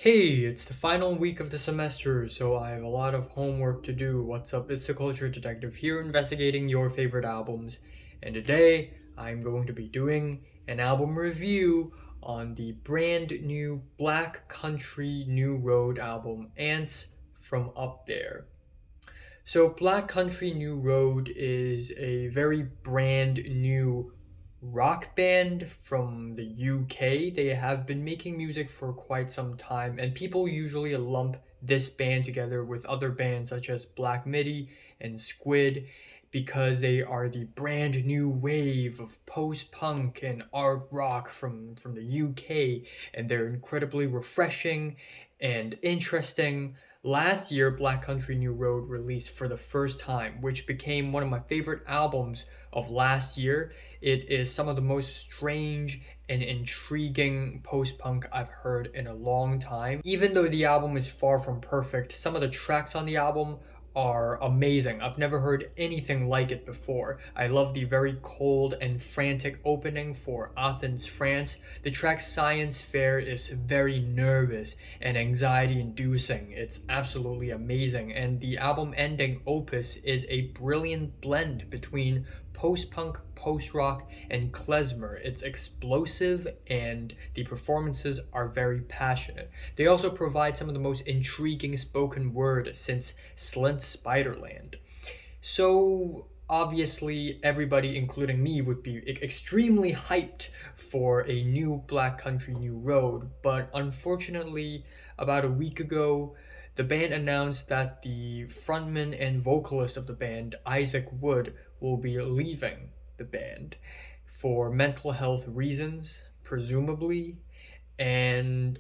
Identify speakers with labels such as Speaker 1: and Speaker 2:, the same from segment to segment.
Speaker 1: Hey, it's the final week of the semester, so I have a lot of homework to do. What's up? It's the Culture Detective here investigating your favorite albums. And today I'm going to be doing an album review on the brand new Black Country New Road album, Ants from Up There. So, Black Country New Road is a very brand new rock band from the UK. They have been making music for quite some time, and people usually lump this band together with other bands such as Black Midi and Squid because they are the brand new wave of post-punk and art rock from the UK, and they're incredibly refreshing and interesting. Last year, Black Country New Road released for the first time, which became one of my favorite albums of last year. It is some of the most strange and intriguing post-punk I've heard in a long time. Even though the album is far from perfect, some of the tracks on the album are amazing. I've never heard anything like it before. I love the very cold and frantic opening for Athens, France. The track Science Fair is very nervous and anxiety inducing. It's absolutely amazing. And the album ending Opus is a brilliant blend between post-punk, post-rock, and klezmer. It's explosive and the performances are very passionate. They also provide some of the most intriguing spoken word since Slint Spiderland. So obviously everybody including me would be extremely hyped for a new Black Country New Road, but unfortunately about a week ago the band announced that the frontman and vocalist of the band, Isaac Wood, will be leaving the band for mental health reasons, presumably. And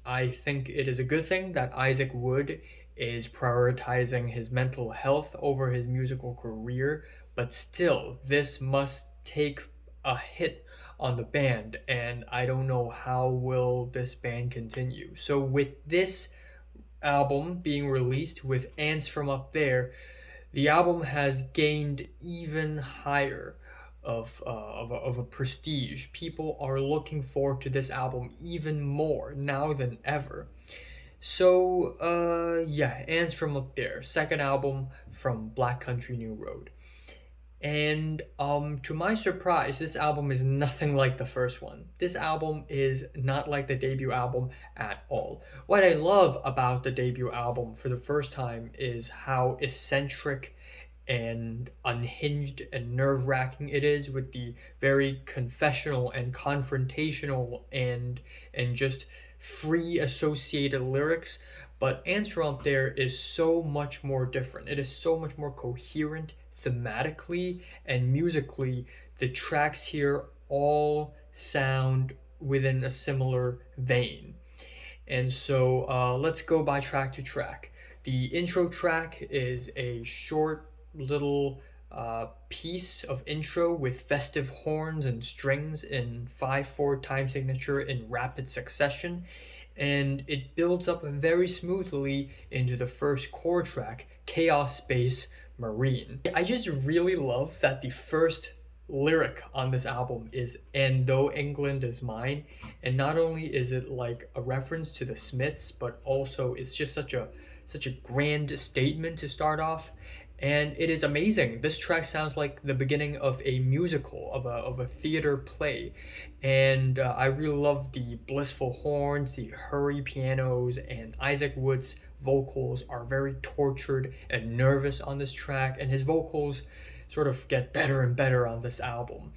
Speaker 1: I think it is a good thing that Isaac Wood is prioritizing his mental health over his musical career, but still, this must take a hit on the band, and I don't know how will this band continue. So with this album being released with Ants from Up There, the album has gained even higher of a prestige. People are looking forward to this album even more now than ever. So, yeah, Ants from Up There, second album from Black Country New Road. And to my surprise, this album is nothing like the first one. This album is not like the debut album at all. What I love about the debut album for the first time is how eccentric and unhinged and nerve-wracking it is, with the very confessional and confrontational and just free associated lyrics. But Answer Up There is so much more different. It is so much more coherent thematically and musically. The tracks here all sound within a similar vein. And so let's go by track to track. The intro track is a short little piece of intro with festive horns and strings in 5/4 time signature in rapid succession, and it builds up very smoothly into the first core track, Chaos Space Marine. I just really love that the first lyric on this album is "And Though England Is Mine," and not only is it like a reference to the Smiths, but also it's just such a grand statement to start off, and it is amazing. This track sounds like the beginning of a musical, of a theater play, and I really love the blissful horns, the hurry pianos, and Isaac Wood's vocals are very tortured and nervous on this track, and his vocals sort of get better and better on this album.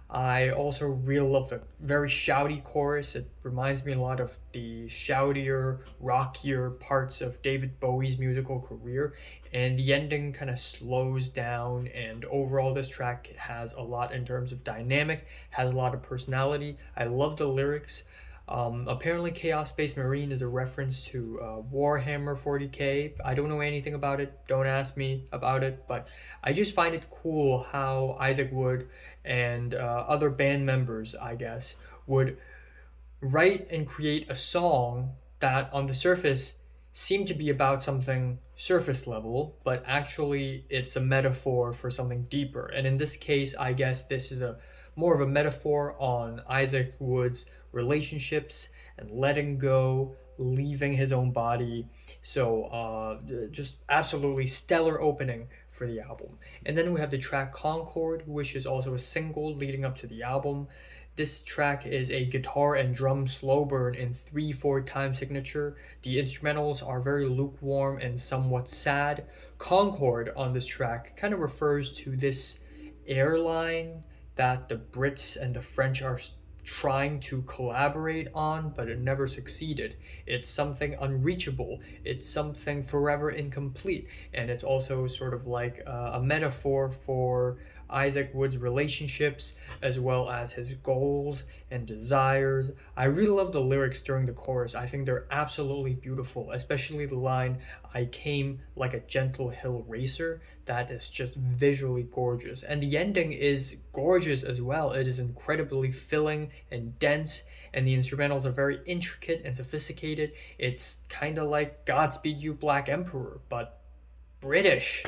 Speaker 1: I also really love the very shouty chorus. It reminds me a lot of the shoutier, rockier parts of David Bowie's musical career. And the ending kind of slows down, and overall this track has a lot in terms of dynamic, has a lot of personality. I love the lyrics. Apparently, Chaos Space Marine is a reference to Warhammer 40k. I don't know anything about it. Don't ask me about it. But I just find it cool how Isaac Wood and other band members, I guess, would write and create a song that on the surface seemed to be about something surface level, but actually it's a metaphor for something deeper. And in this case, I guess this is a more of a metaphor on Isaac Wood's relationships and letting go leaving his own body. So just absolutely stellar opening for the album. And then we have the track Concorde, which is also a single leading up to the album. This track is a guitar and drum slow burn in 3/4 time signature. The instrumentals are very lukewarm and somewhat sad. Concorde on this track kind of refers to this airline that the Brits and the French are trying to collaborate on, but it never succeeded. It's something unreachable, it's something forever incomplete, and it's also sort of like a metaphor for Isaac Wood's relationships as well as his goals and desires. I really love the lyrics during the chorus. I think they're absolutely beautiful, especially the line, "I came like a gentle hill racer." That is just visually gorgeous. And the ending is gorgeous as well. It is incredibly filling and dense, and the instrumentals are very intricate and sophisticated. It's kind of like Godspeed You Black Emperor, but British.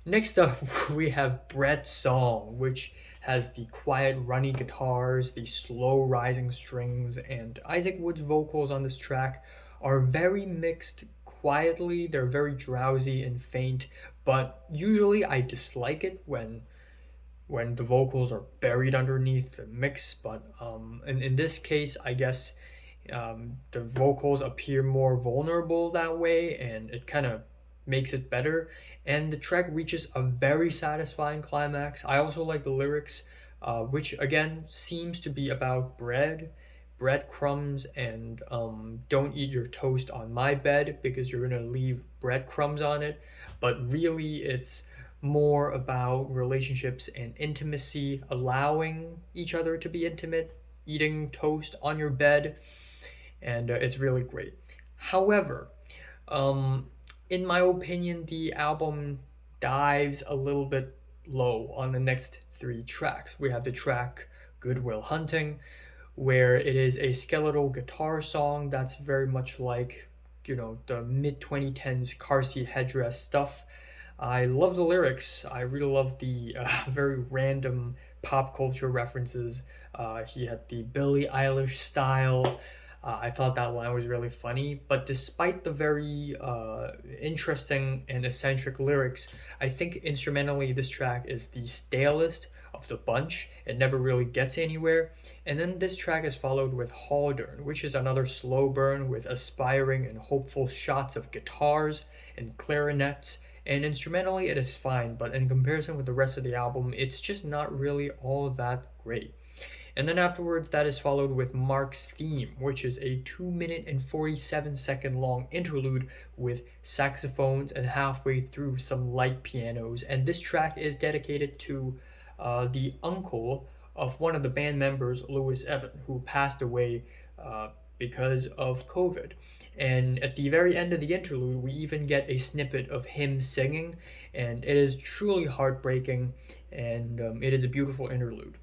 Speaker 1: Next up, we have Brett's Song, which has the quiet, runny guitars, the slow rising strings, and Isaac Wood's vocals on this track are very mixed quietly. They're very drowsy and faint, but usually I dislike it when the vocals are buried underneath the mix. But in this case, I guess the vocals appear more vulnerable that way, and it kind of makes it better. And the track reaches a very satisfying climax. I also like the lyrics, which again seems to be about breadcrumbs, and don't eat your toast on my bed because you're gonna leave breadcrumbs on it. But really, it's more about relationships and intimacy, allowing each other to be intimate, eating toast on your bed, and it's really great. However, in my opinion, the album dives a little bit low on the next three tracks. We have the track Good Will Hunting, where it is a skeletal guitar song that's very much like, the mid 2010s car seat headdress stuff. I love the lyrics. I really love the very random pop culture references. He had the Billie Eilish style. I thought that line was really funny, but despite the very interesting and eccentric lyrics, I think instrumentally this track is the stalest of the bunch. It never really gets anywhere. And then this track is followed with Haldern, which is another slow burn with aspiring and hopeful shots of guitars and clarinets. And instrumentally it is fine, but in comparison with the rest of the album, it's just not really all that great. And then afterwards, that is followed with Mark's Theme, which is a 2-minute and 47-second long interlude with saxophones and halfway through some light pianos. And this track is dedicated to the uncle of one of the band members, Lewis Evan, who passed away because of COVID. And at the very end of the interlude, we even get a snippet of him singing, and it is truly heartbreaking, and it is a beautiful interlude.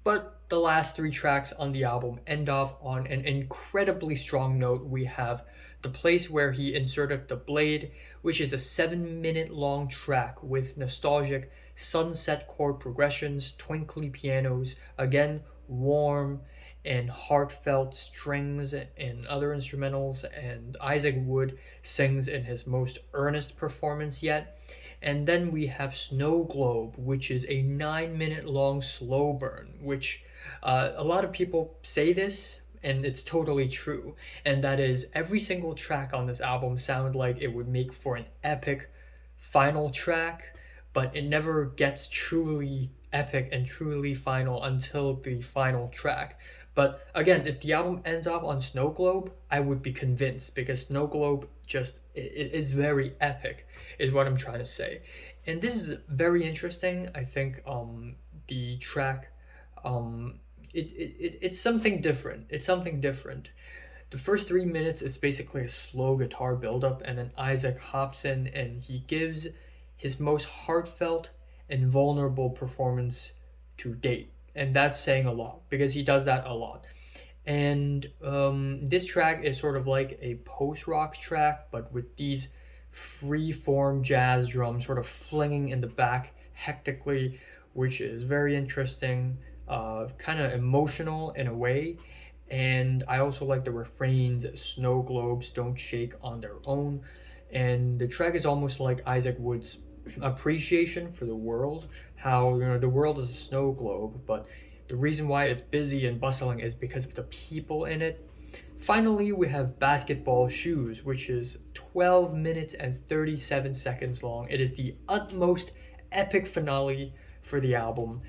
Speaker 1: But the last three tracks on the album end off on an incredibly strong note. We have The Place Where He Inserted the Blade, which is a 7-minute long track with nostalgic sunset chord progressions, twinkly pianos, again, warm and heartfelt strings and other instrumentals, and Isaac Wood sings in his most earnest performance yet. And then we have Snow Globe, which is a 9-minute long slow burn, which a lot of people say this, and it's totally true. And that is, every single track on this album sound like it would make for an epic final track, but it never gets truly epic and truly final until the final track. But again, if the album ends off on Snow Globe, I would be convinced, because Snow Globe just it is very epic, is what I'm trying to say. And this is very interesting. I think the track it's something different. It's something different. The first 3 minutes is basically a slow guitar buildup, and then Isaac hops in and he gives his most heartfelt and vulnerable performance to date. And that's saying a lot, because he does that a lot. And this track is sort of like a post-rock track, but with these free-form jazz drums sort of flinging in the back hectically, which is very interesting, kind of emotional in a way. And I also like the refrains, snow globes don't shake on their own. And the track is almost like Isaac Wood's appreciation for the world, how the world is a snow globe, but the reason why it's busy and bustling is because of the people in it. Finally, we have Basketball Shoes, which is 12 minutes and 37 seconds long. It is the utmost epic finale for the album,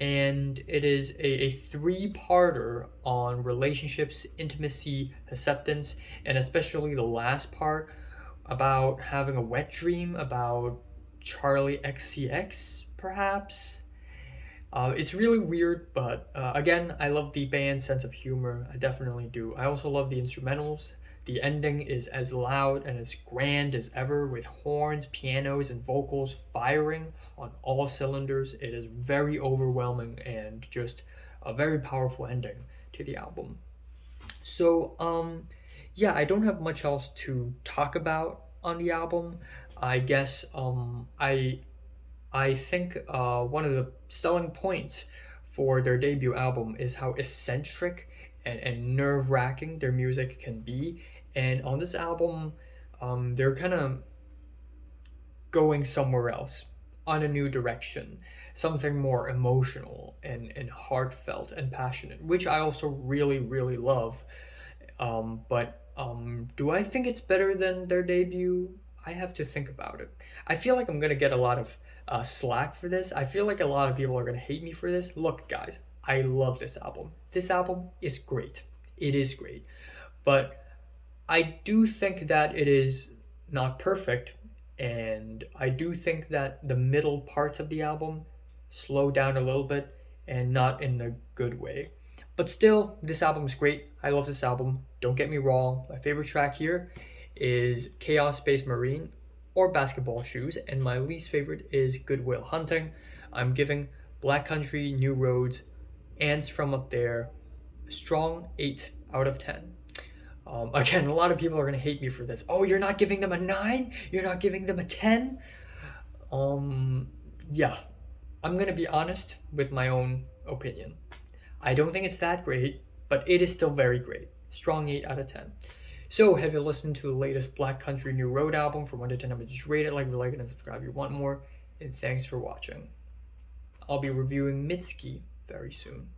Speaker 1: and it is a three-parter on relationships, intimacy, acceptance, and especially the last part about having a wet dream about Charlie XCX, perhaps. It's really weird, but again, I love the band's sense of humor. I definitely do. I also love the instrumentals. The ending is as loud and as grand as ever, with horns, pianos, and vocals firing on all cylinders. It is very overwhelming and just a very powerful ending to the album. So, yeah, I don't have much else to talk about on the album. I guess I think one of the selling points for their debut album is how eccentric and nerve wracking their music can be. And on this album, they're kind of going somewhere else, on a new direction, something more emotional and heartfelt and passionate, which I also really, really love. But do I think it's better than their debut? I have to think about it. I feel like I'm gonna get a lot of slack for this. I feel like a lot of people are gonna hate me for this. Look, guys, I love this album. This album is great. It is great. But I do think that it is not perfect, and I do think that the middle parts of the album slow down a little bit and not in a good way. But still, this album is great. I love this album. Don't get me wrong. My favorite track here is Chaos Space Marine or Basketball Shoes, and my least favorite is Goodwill Hunting. I'm giving Black Country New Roads, Ants from Up There, a strong 8 out of 10. Again, a lot of people are going to hate me for this. Oh, you're not giving them a 9? You're not giving them a 10? Yeah, I'm going to be honest with my own opinion. I don't think it's that great, but it is still very great. Strong 8 out of 10. So, have you listened to the latest Black Country New Road album? From 1 to 10, I would just rate it, like, and subscribe if you want more. And thanks for watching. I'll be reviewing Mitski very soon.